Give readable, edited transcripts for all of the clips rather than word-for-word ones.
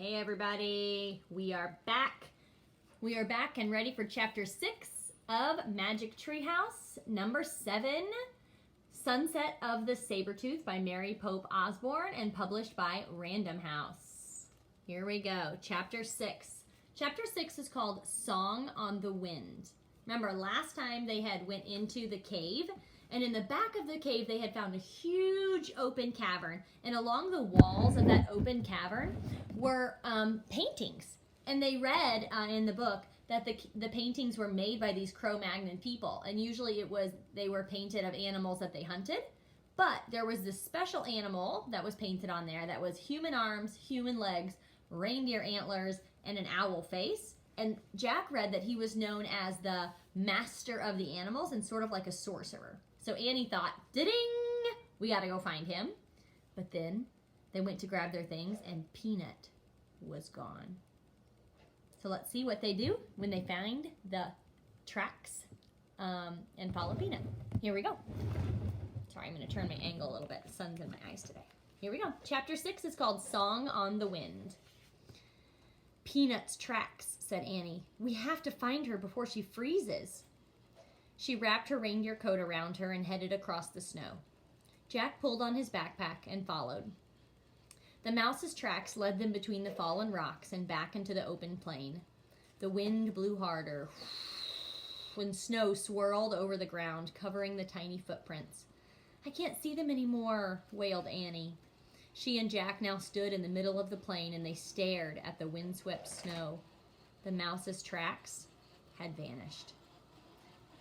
Hey everybody, we are back. We are back and ready for chapter 6 of Magic Treehouse, number 7, Sunset of the Sabertooth by Mary Pope Osborne and published by Random House. Here we go, chapter 6. Chapter 6 is called Song on the Wind. Remember, last time they had went into the cave, and in the back of the cave they had found a huge open cavern, and along the walls of that open cavern were paintings. And they read in the book that the paintings were made by these Cro-Magnon people, and usually they were painted of animals that they hunted. But there was this special animal that was painted on there that was human arms, human legs, reindeer antlers, and an owl face. And Jack read that he was known as the master of the animals and sort of like a sorcerer. So Annie thought, ding, we got to go find him. But then they went to grab their things and Peanut was gone. So let's see what they do when they find the tracks and follow Peanut. Here we go. Sorry, I'm going to turn my angle a little bit. The sun's in my eyes today. Here we go. Chapter 6 is called Song on the Wind. Peanut's tracks, said Annie. We have to find her before she freezes. She wrapped her reindeer coat around her and headed across the snow. Jack pulled on his backpack and followed. The mouse's tracks led them between the fallen rocks and back into the open plain. The wind blew harder when snow swirled over the ground, covering the tiny footprints. I can't see them anymore, wailed Annie. She and Jack now stood in the middle of the plain and they stared at the windswept snow. The mouse's tracks had vanished.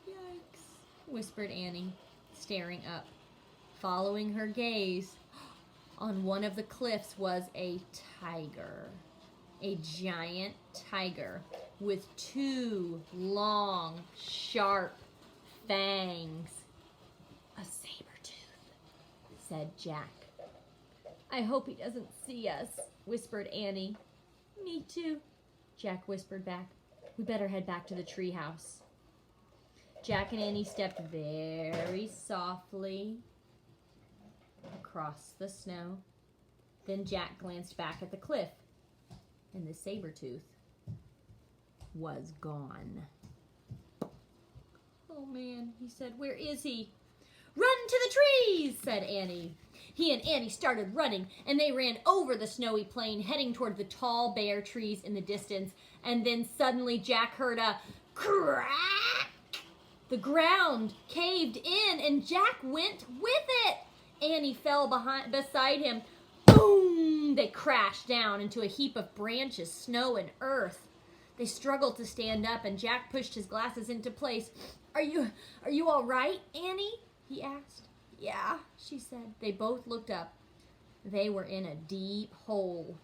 Yikes, whispered Annie, staring up. Following her gaze, on one of the cliffs was a tiger. A giant tiger with 2 long, sharp fangs. A saber-tooth, said Jack. I hope he doesn't see us, whispered Annie. Me too, Jack whispered back. We better head back to the treehouse. Jack and Annie stepped very softly across the snow. Then Jack glanced back at the cliff, and the saber-tooth was gone. Oh man, he said, where is he? Run to the trees, said Annie. He and Annie started running, and they ran over the snowy plain, heading toward the tall, bare trees in the distance. And then suddenly Jack heard a crack. The ground caved in, and Jack went with it. Annie fell beside him. Boom! They crashed down into a heap of branches, snow, and earth. They struggled to stand up, and Jack pushed his glasses into place. Are you all right, Annie? He asked. Yeah, she said. They both looked up. They were in a deep hole.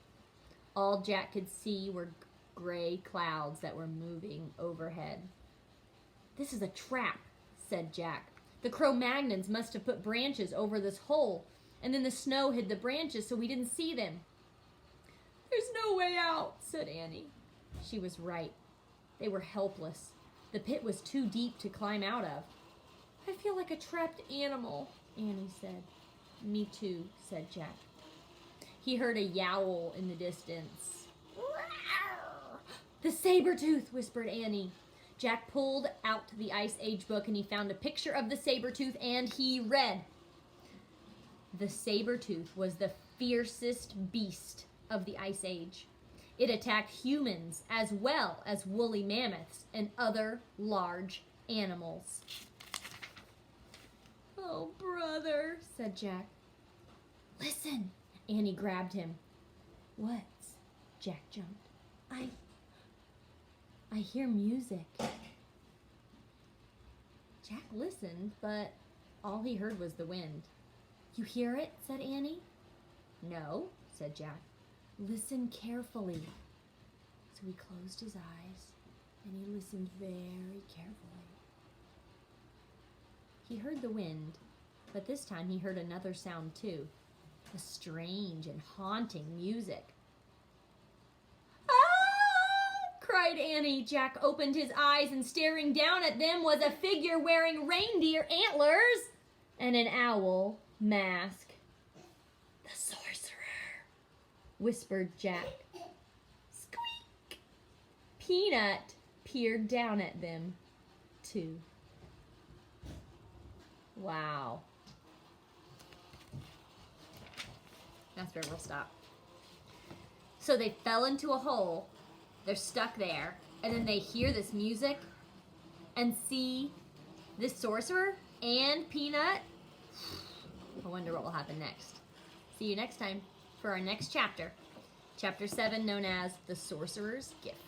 All Jack could see were gray clouds that were moving overhead. This is a trap, said Jack. The Cro-Magnons must have put branches over this hole, and then the snow hid the branches so we didn't see them. There's no way out, said Annie. She was right. They were helpless. The pit was too deep to climb out of. I feel like a trapped animal, Annie said. Me too, said Jack. He heard a yowl in the distance. The saber-tooth, whispered Annie. Jack pulled out the Ice Age book and he found a picture of the saber-tooth and he read. The saber-tooth was the fiercest beast of the Ice Age. It attacked humans as well as woolly mammoths and other large animals. Oh, brother, said Jack. Listen, Annie grabbed him. What? Jack jumped. I hear music. Jack listened, but all he heard was the wind. You hear it? Said Annie. No, said Jack. Listen carefully. So he closed his eyes and he listened very carefully. He heard the wind, but this time he heard another sound too. A strange and haunting music. Cried Annie. Jack opened his eyes and staring down at them was a figure wearing reindeer antlers and an owl mask. The sorcerer, whispered Jack. Peanut peered down at them, too. Wow. That's where we'll stop. So they fell into a hole. They're stuck there. And then they hear this music and see this sorcerer and Peanut. I wonder what will happen next. See you next time for our next chapter. Chapter 7, known as The Sorcerer's Gift.